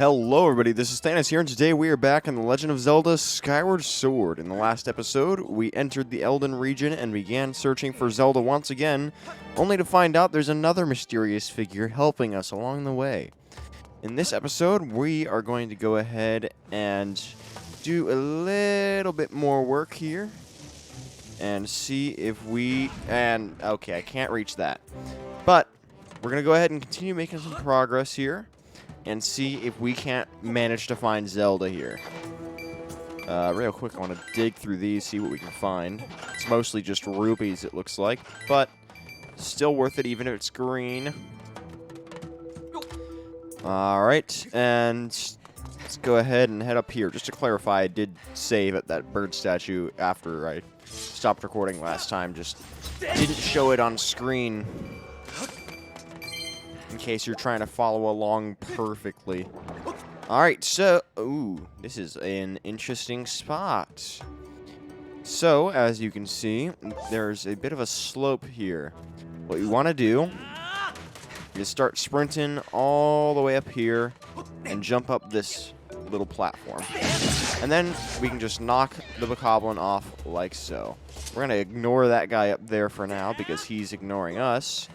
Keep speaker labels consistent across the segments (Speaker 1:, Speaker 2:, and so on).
Speaker 1: Hello everybody, this is Thannus here, and today we are back in The Legend of Zelda Skyward Sword. In the last episode, we entered the Eldin region and began searching for Zelda once again, only to find out there's another mysterious figure helping us along the way. In this episode, we are going to go ahead and do a little bit more work here, and see if we... okay, I can't reach that. But, we're going to go ahead and continue making some progress here, and see if we can't manage to find Zelda here. Real quick, I want to dig through these, see what we can find. It's mostly just rupees, it looks like, but still worth it even if it's green. Alright, and let's go ahead and head up here. Just to clarify, I did save at that bird statue after I stopped recording last time. Just didn't show it on screen, in case you're trying to follow along perfectly. Alright, so... ooh, this is an interesting spot. So, as you can see, there's a bit of a slope here. What you want to do is start sprinting all the way up here and jump up this little platform. And then we can just knock the bokoblin off like so. We're going to ignore that guy up there for now because he's ignoring us.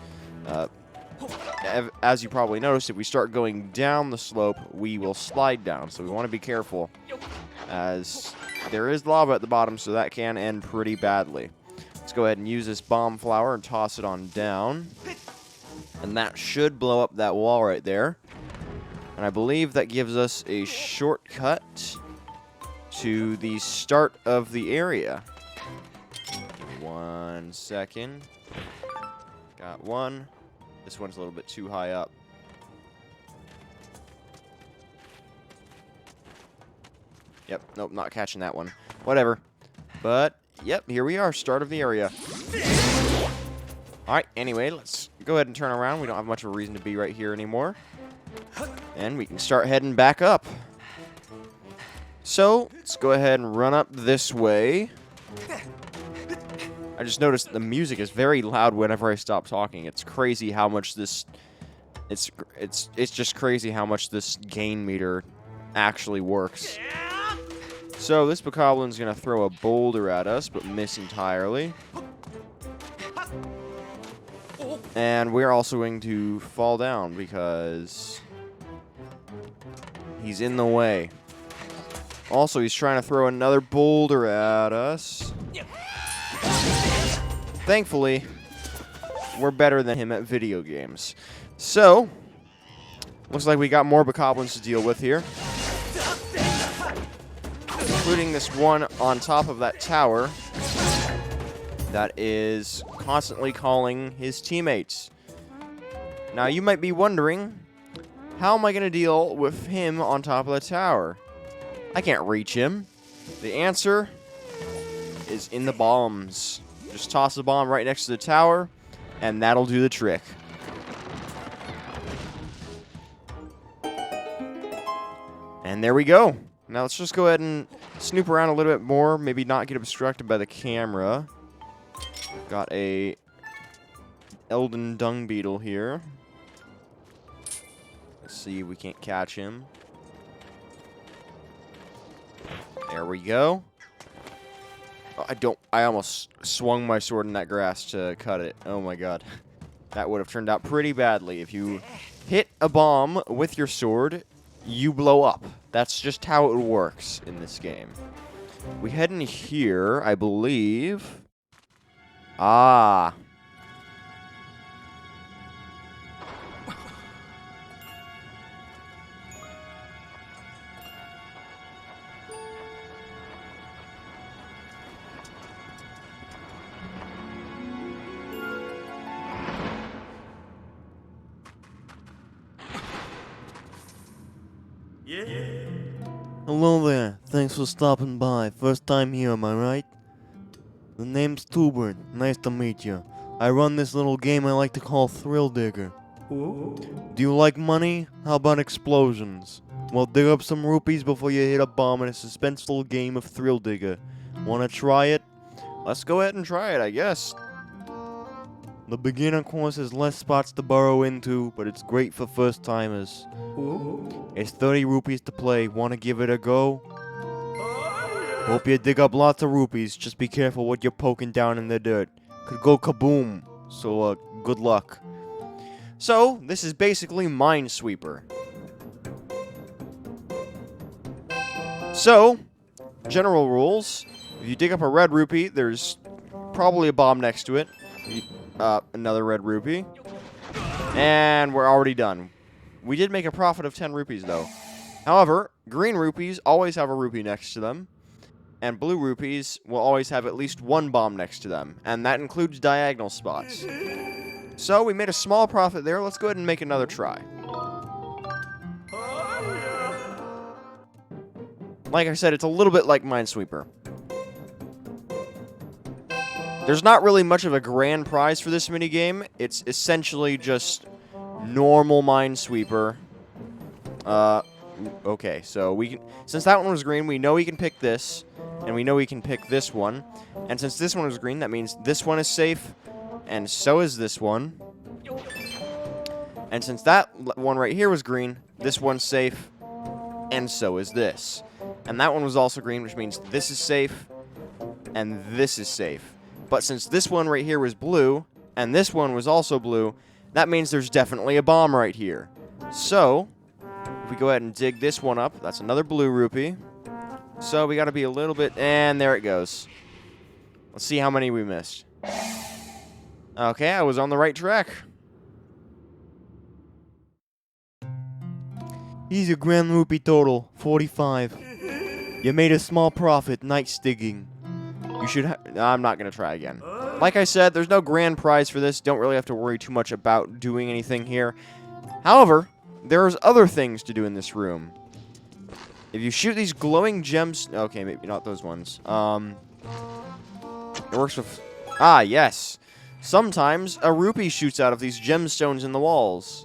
Speaker 1: As you probably noticed, if we start going down the slope, we will slide down. So we want to be careful, as there is lava at the bottom, so that can end pretty badly. Let's go ahead and use this bomb flower and toss it on down. And that should blow up that wall right there. And I believe that gives us a shortcut to the start of the area. 1 second. Got one. This one's a little bit too high up. Yep, nope, not catching that one. Whatever. But, yep, here we are, start of the area. Alright, anyway, let's go ahead and turn around. We don't have much of a reason to be right here anymore. And we can start heading back up. So, let's go ahead and run up this way. I just noticed the music is very loud whenever I stop talking. It's crazy how much this... It's just crazy how much this gain meter actually works. So, this bokoblin's going to throw a boulder at us, but miss entirely. And we're also going to fall down because he's in the way. Also, he's trying to throw another boulder at us. Thankfully, we're better than him at video games. So, looks like we got more bokoblins to deal with here. Including this one on top of that tower that is constantly calling his teammates. Now, you might be wondering, how am I going to deal with him on top of the tower? I can't reach him. The answer is in the bombs. Just toss the bomb right next to the tower, and that'll do the trick. And there we go. Now let's just go ahead and snoop around a little bit more, maybe not get obstructed by the camera. Got a Eldin dung beetle here. Let's see if we can't catch him. There we go. I almost swung my sword in that grass to cut it. Oh my god. That would have turned out pretty badly. If you hit a bomb with your sword, you blow up. That's just how it works in this game. We head in here, I believe. Ah.
Speaker 2: Hello there, thanks for stopping by. First time here, am I right? The name's Tubert, nice to meet you. I run this little game I like to call Thrill Digger. Do you like money? How about explosions? Well, dig up some rupees before you hit a bomb in a suspenseful game of Thrill Digger. Wanna try it?
Speaker 1: Let's go ahead and try it, I guess.
Speaker 2: The beginner course has less spots to burrow into, but it's great for first timers. It's 30 rupees to play. Wanna give it a go? Hope you dig up lots of rupees. Just be careful what you're poking down in the dirt. Could go kaboom. So, good luck.
Speaker 1: So, this is basically Minesweeper. So, general rules. If you dig up a red rupee, there's probably a bomb next to it. Another red rupee. And we're already done. We did make a profit of 10 rupees, though. However, green rupees always have a rupee next to them. And blue rupees will always have at least one bomb next to them. And that includes diagonal spots. So, we made a small profit there. Let's go ahead and make another try. Like I said, it's a little bit like Minesweeper. There's not really much of a grand prize for this minigame. It's essentially just normal Minesweeper. Okay, so we can... Since that one was green, we know we can pick this. And we know we can pick this one. And since this one was green, that means this one is safe. And so is this one. And since that one right here was green, this one's safe. And so is this. And that one was also green, which means this is safe. And this is safe. But since this one right here was blue, and this one was also blue, that means there's definitely a bomb right here. So, if we go ahead and dig this one up, that's another blue rupee. So, we gotta be a little bit... And there it goes. Let's see how many we missed. Okay, I was on the right track.
Speaker 2: Here's your grand rupee total, 45. You made a small profit, night digging.
Speaker 1: You should I'm not gonna try again. Like I said, there's no grand prize for this. Don't really have to worry too much about doing anything here. However, there's other things to do in this room. If you shoot these glowing gems... Okay, maybe not those ones. It works with... Ah, yes. Sometimes a rupee shoots out of these gemstones in the walls.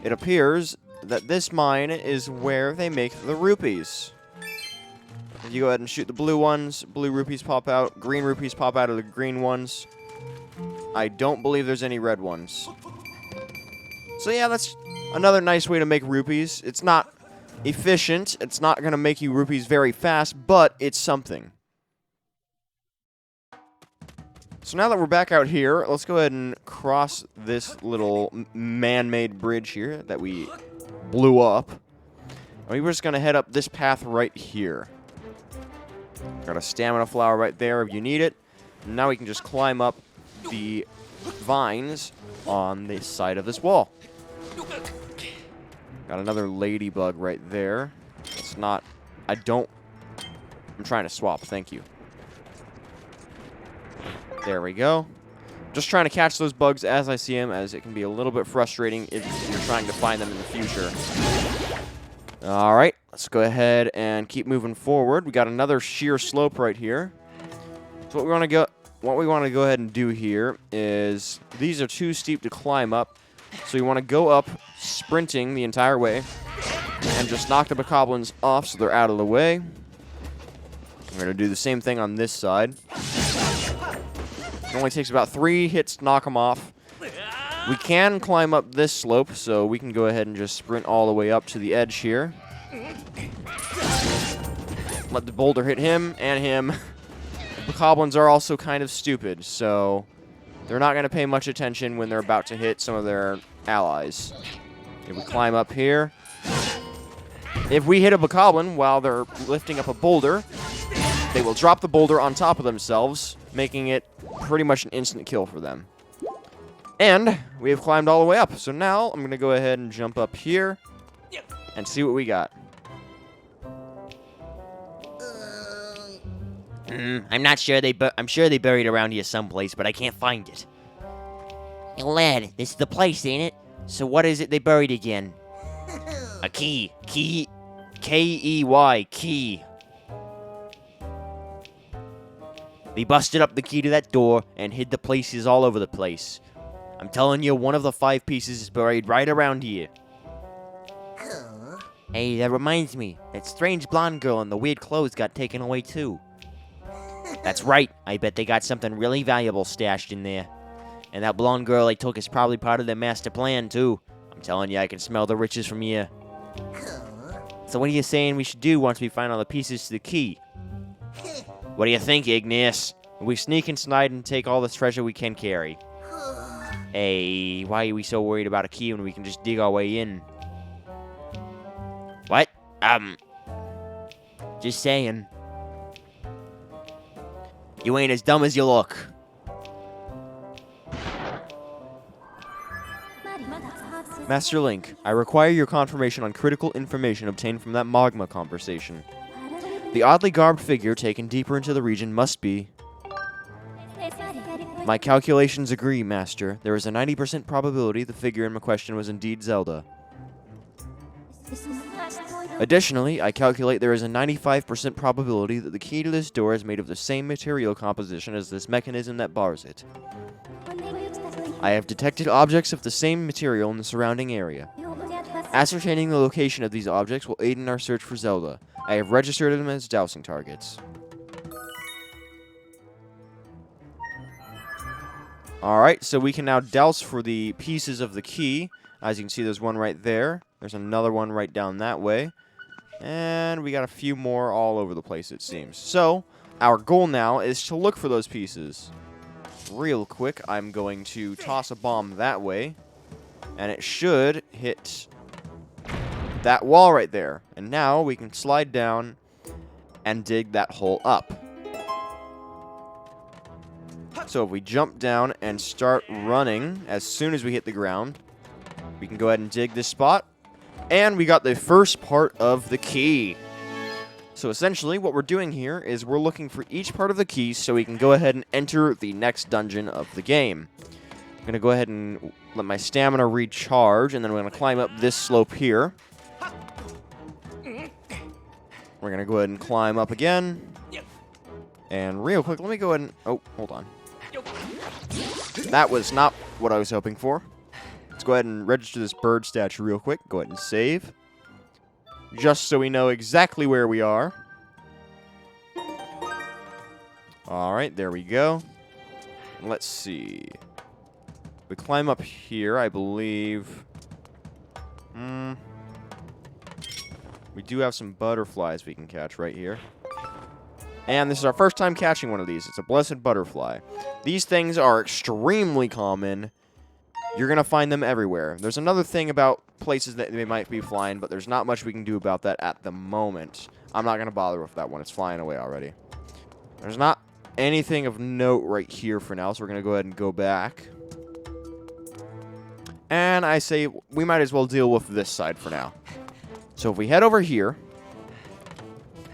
Speaker 1: It appears that this mine is where they make the rupees. If you go ahead and shoot the blue ones, blue rupees pop out, green rupees pop out of the green ones. I don't believe there's any red ones. So yeah, that's another nice way to make rupees. It's not efficient, it's not going to make you rupees very fast, but it's something. So now that we're back out here, let's go ahead and cross this little man-made bridge here that we blew up. And we're just going to head up this path right here. Got a stamina flower right there if you need it. Now we can just climb up the vines on the side of this wall. Got another ladybug right there. It's not... I'm trying to swap, thank you. There we go. Just trying to catch those bugs as I see them, as it can be a little bit frustrating if you're trying to find them in the future. Alright, let's go ahead and keep moving forward. We got another sheer slope right here. So what we want to go ahead and do here is these are too steep to climb up. So you want to go up sprinting the entire way and just knock the bokoblins off so they're out of the way. We're going to do the same thing on this side. It only takes about 3 hits to knock them off. We can climb up this slope, so we can go ahead and just sprint all the way up to the edge here. Let the boulder hit him and him. The bokoblins are also kind of stupid, so they're not going to pay much attention when they're about to hit some of their allies. If we climb up here, if we hit a bokoblin while they're lifting up a boulder, they will drop the boulder on top of themselves, making it pretty much an instant kill for them. And we have climbed all the way up. So now I'm going to go ahead and jump up here and see what we got.
Speaker 3: I'm not sure I'm sure they buried around here someplace, but I can't find it. Hey, lad, this is the place, ain't it? So what is it they buried again? A key. Key. K-E-Y. Key. They busted up the key to that door and hid the places all over the place. I'm telling you, one of the 5 pieces is buried right around here. Hey, that reminds me. That strange blonde girl and the weird clothes got taken away, too. That's right. I bet they got something really valuable stashed in there. And that blonde girl they took is probably part of their master plan, too. I'm telling you, I can smell the riches from here. So what are you saying we should do once we find all the pieces to the key? What do you think, Igneous? We sneak inside and take all this treasure we can carry. Hey, why are we so worried about a key when we can just dig our way in? What? Just saying. You ain't as dumb as you look.
Speaker 1: Master Link, I require your confirmation on critical information obtained from that magma conversation. The oddly garbed figure taken deeper into the region must be... My calculations agree, Master. There is a 90% probability the figure in question was indeed Zelda. Additionally, I calculate there is a 95% probability that the key to this door is made of the same material composition as this mechanism that bars it. I have detected objects of the same material in the surrounding area. Ascertaining the location of these objects will aid in our search for Zelda. I have registered them as dowsing targets. Alright, so we can now douse for the pieces of the key. As you can see, there's one right there. There's another one right down that way. And we got a few more all over the place, it seems. So, our goal now is to look for those pieces. Real quick, I'm going to toss a bomb that way. And it should hit that wall right there. And now we can slide down and dig that hole up. So if we jump down and start running as soon as we hit the ground, we can go ahead and dig this spot. And we got the first part of the key. So essentially what we're doing here is we're looking for each part of the key so we can go ahead and enter the next dungeon of the game. I'm going to go ahead and let my stamina recharge, and then we're going to climb up this slope here. We're going to go ahead and climb up again. And real quick, let me go ahead and... Oh, hold on. That was not what I was hoping for. Let's go ahead and register this bird statue real quick. Go ahead and save. Just so we know exactly where we are. Alright, there we go. Let's see. We climb up here, I believe. We do have some butterflies we can catch right here. And this is our first time catching one of these. It's a blessed butterfly. These things are extremely common. You're going to find them everywhere. There's another thing about places that they might be flying, but there's not much we can do about that at the moment. I'm not going to bother with that one. It's flying away already. There's not anything of note right here for now, so we're going to go ahead and go back. And I say we might as well deal with this side for now. So if we head over here,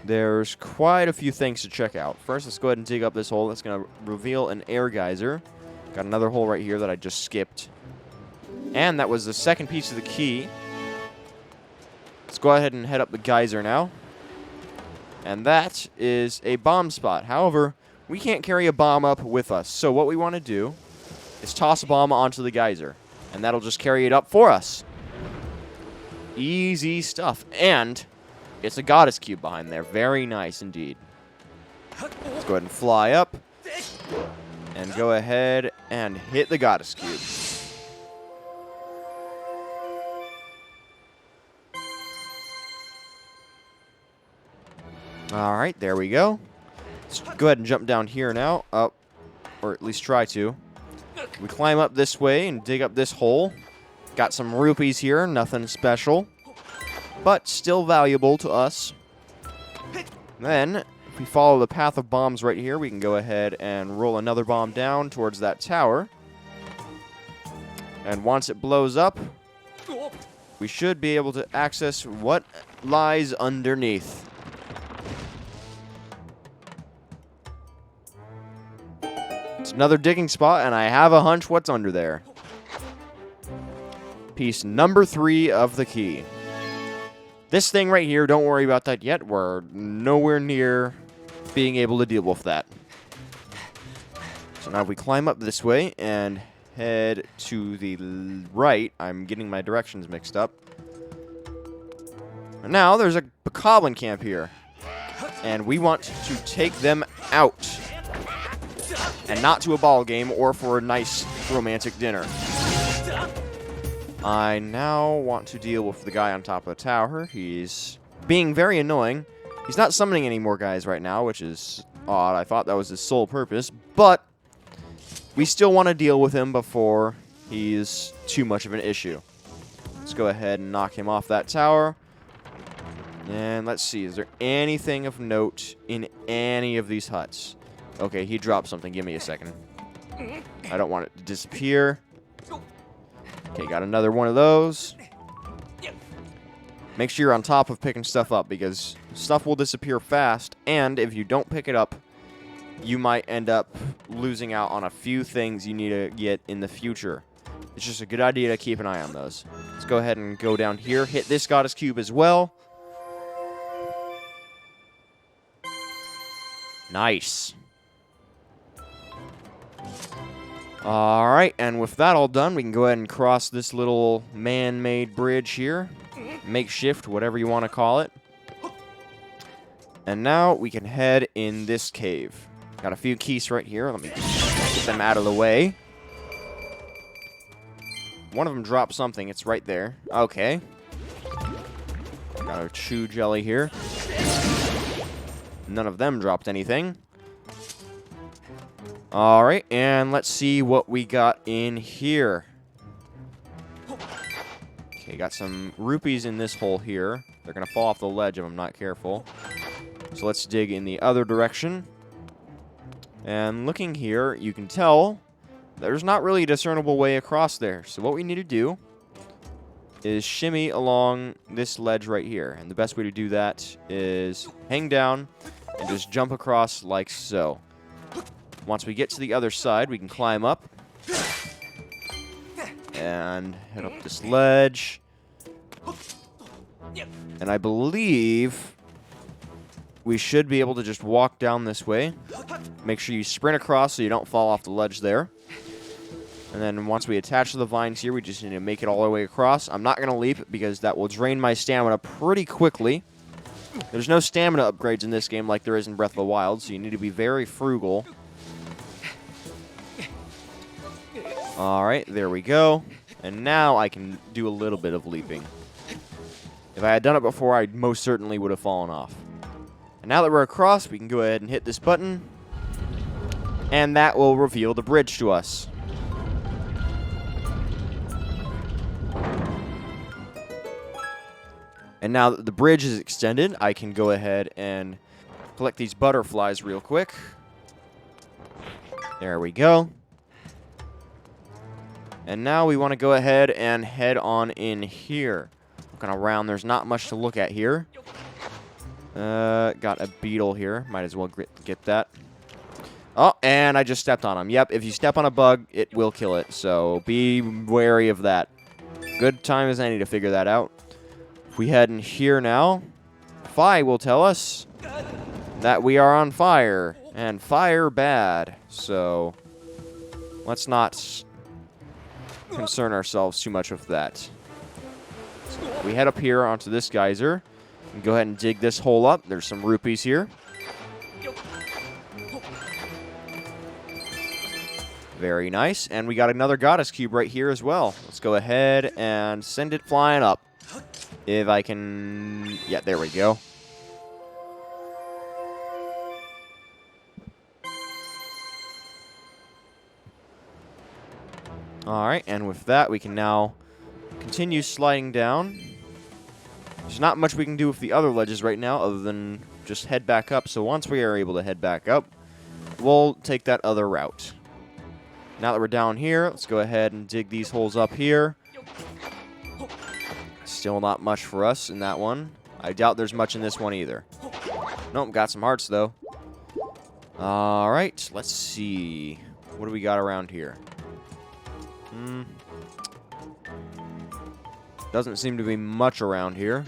Speaker 1: there's quite a few things to check out. First, let's go ahead and dig up this hole. That's going to reveal an air geyser. Got another hole right here that I just skipped. And that was the second piece of the key. Let's go ahead and head up the geyser now. And that is a bomb spot. However, we can't carry a bomb up with us. So what we want to do is toss a bomb onto the geyser. And that'll just carry it up for us. Easy stuff. And it's a goddess cube behind there. Very nice indeed. Let's go ahead and fly up. And go ahead and hit the goddess cube. Alright, there we go. Let's go ahead and jump down here now. Up. Or at least try to. We climb up this way and dig up this hole. Got some rupees here. Nothing special. But still valuable to us. Then, if we follow the path of bombs right here, we can go ahead and roll another bomb down towards that tower. And once it blows up, we should be able to access what lies underneath. It's another digging spot, and I have a hunch what's under there. Piece number 3 of the key. This thing right here, don't worry about that yet. We're nowhere near being able to deal with that. So now if we climb up this way and head to the right, I'm getting my directions mixed up. And now there's a Bokoblin camp here. And we want to take them out. And not to a ball game or for a nice romantic dinner. I now want to deal with the guy on top of the tower. He's being very annoying. He's not summoning any more guys right now, which is odd. I thought that was his sole purpose, but we still want to deal with him before he's too much of an issue. Let's go ahead and knock him off that tower. And let's see, is there anything of note in any of these huts? Okay, he dropped something. Give me a second. I don't want it to disappear. Okay, got another one of those. Make sure you're on top of picking stuff up because stuff will disappear fast, and if you don't pick it up, you might end up losing out on a few things you need to get in the future. It's just a good idea to keep an eye on those. Let's go ahead and go down here, hit this goddess cube as well. Nice. Alright, and with that all done, we can go ahead and cross this little man-made bridge here. Makeshift, whatever you want to call it. And now we can head in this cave. Got a few keys right here. Let me get them out of the way. One of them dropped something. It's right there. Okay. Got a chew jelly here. None of them dropped anything. Alright, and let's see what we got in here. Okay, got some rupees in this hole here. They're going to fall off the ledge if I'm not careful. So let's dig in the other direction. And looking here, you can tell there's not really a discernible way across there. So what we need to do is shimmy along this ledge right here. And the best way to do that is hang down and just jump across like so. Once we get to the other side, we can climb up and head up this ledge. And I believe we should be able to just walk down this way. Make sure you sprint across so you don't fall off the ledge there. And then once we attach to the vines here, we just need to make it all the way across. I'm not going to leap because that will drain my stamina pretty quickly. There's no stamina upgrades in this game like there is in Breath of the Wild, so you need to be very frugal. Alright, there we go. And now I can do a little bit of leaping. If I had done it before, I most certainly would have fallen off. And now that we're across, we can go ahead and hit this button. And that will reveal the bridge to us. And now that the bridge is extended, I can go ahead and collect these butterflies real quick. There we go. And now we want to go ahead and head on in here. Looking around, there's not much to look at here. Got a beetle here. Might as well get that. Oh, and I just stepped on him. Yep, if you step on a bug, it will kill it. So be wary of that. Good time as any to figure that out. If we head in here now, Fi will tell us that we are on fire. And fire bad. So let's not concern ourselves too much with that. So we head up here onto this geyser and go ahead and dig this hole up. There's some rupees here. Very nice. And we got another goddess cube right here as well. Let's go ahead and send it flying up. If I can... Yeah, there we go. Alright, and with that, we can now continue sliding down. There's not much we can do with the other ledges right now other than just head back up. So once we are able to head back up, we'll take that other route. Now that we're down here, let's go ahead and dig these holes up here. Still not much for us in that one. I doubt there's much in this one either. Nope, got some hearts though. Alright, let's see. What do we got around here? Doesn't seem to be much around here.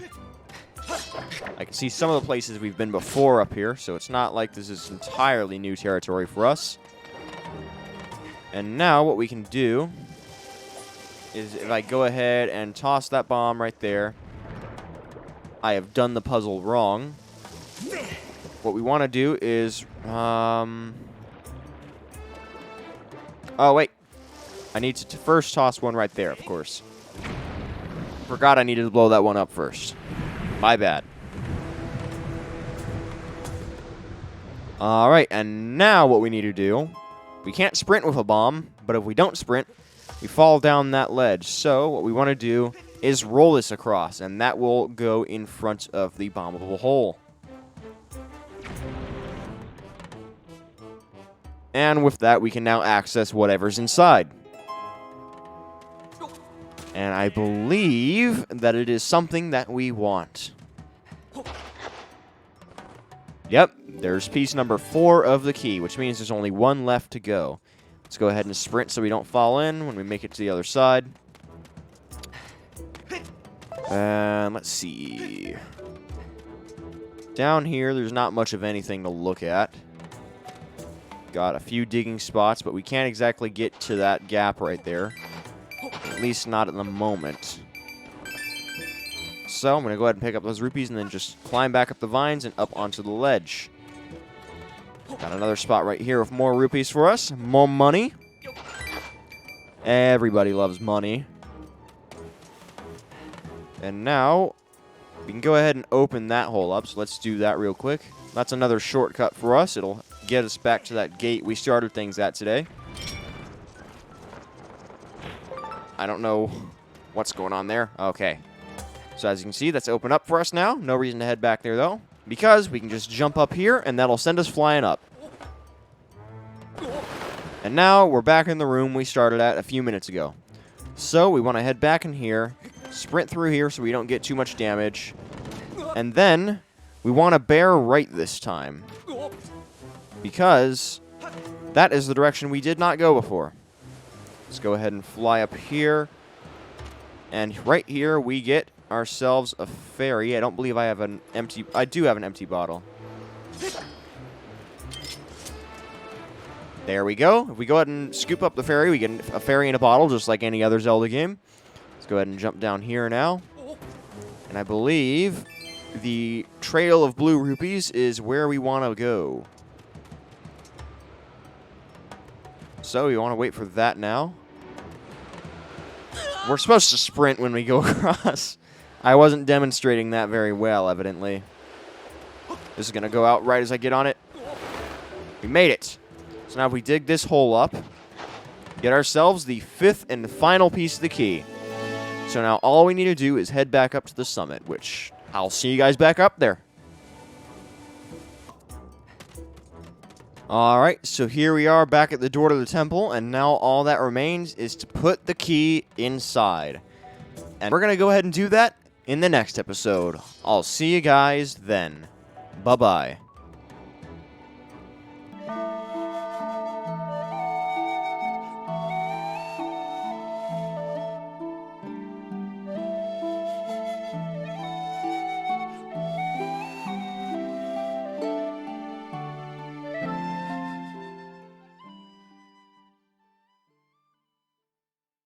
Speaker 1: I can see some of the places we've been before up here, so it's not like this is entirely new territory for us. And now what we can do is if I go ahead and toss that bomb right there, I have done the puzzle wrong. What we want to do is... Oh, wait. I need to first toss one right there, of course. Forgot I needed to blow that one up first. My bad. Alright, and now what we need to do, we can't sprint with a bomb, but if we don't sprint, we fall down that ledge. So what we want to do is roll this across, and that will go in front of the bombable hole. And with that, we can now access whatever's inside. And I believe that it is something that we want. Yep, there's piece number 4 of the key, which means there's only one left to go. Let's go ahead and sprint so we don't fall in when we make it to the other side. And let's see. Down here, there's not much of anything to look at. Got a few digging spots, but we can't exactly get to that gap right there. At least not at the moment. So I'm going to go ahead and pick up those rupees and then just climb back up the vines and up onto the ledge. Got another spot right here with more rupees for us. More money. Everybody loves money. And now we can go ahead and open that hole up. So let's do that real quick. That's another shortcut for us. It'll get us back to that gate we started things at today. I don't know what's going on there. Okay. So as you can see, that's open up for us now. No reason to head back there, though, because we can just jump up here, and that'll send us flying up. And now we're back in the room we started at a few minutes ago. So we want to head back in here, sprint through here so we don't get too much damage, and then we want to bear right this time, because that is the direction we did not go before. Let's go ahead and fly up here. And right here, we get ourselves a fairy. I don't believe I have an empty... I do have an empty bottle. There we go. If we go ahead and scoop up the fairy, we get a fairy in a bottle, just like any other Zelda game. Let's go ahead and jump down here now. And I believe the trail of blue rupees is where we want to go. So we want to wait for that now. We're supposed to sprint when we go across. I wasn't demonstrating that very well, evidently. This is going to go out right as I get on it. We made it. So now if we dig this hole up, get ourselves the 5th and final piece of the key. So now all we need to do is head back up to the summit, which I'll see you guys back up there. Alright, so here we are back at the door to the temple, and now all that remains is to put the key inside. And we're going to go ahead and do that in the next episode. I'll see you guys then. Bye-bye.